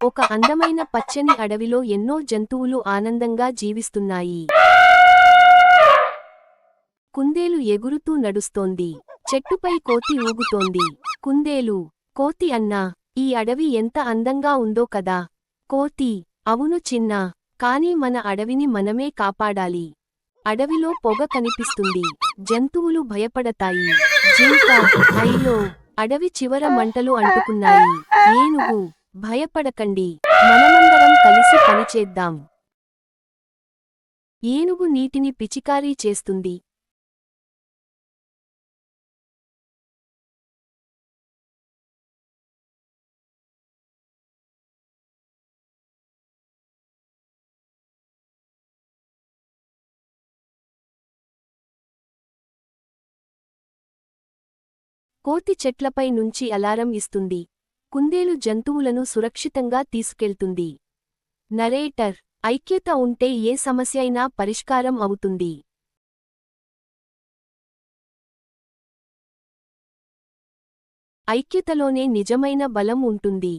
ఒక అందమైన పచ్చని అడవిలో ఎన్నో జంతువులు ఆనందంగా జీవిస్తున్నాయి. కుందేలు ఎగురుతూ నడుస్తోంది. చెట్టుపై కోతి ఊగుతోంది. కుందేలు, కోతి అన్నా, ఈ అడవి ఎంత అందంగా ఉందో కదా. కోతి, అవును చిన్నా, కానీ మన అడవిని మనమే కాపాడాలి. అడవిలో పొగ కనిపిస్తుంది. జంతువులు భయపడతాయి. జింక, అయ్యో, అడవి చివర మంటలు అంటుకున్నాయి. ఏనుగు, భయపడకండి, మనమందరం కలిసి పనిచేద్దాం. ఏనుగు నీటిని పిచికారీ చేస్తుంది. కోతి చెట్లపై నుంచి అలారం ఇస్తుంది. కుందేలు జంతువులను సురక్షితంగా తీసుకెళ్తుంది. నరేటర్, ఐక్యత ఉంటే ఏ సమస్యైనా పరిష్కారం అవుతుంది. ఐక్యతలోనే నిజమైన బలం ఉంటుంది.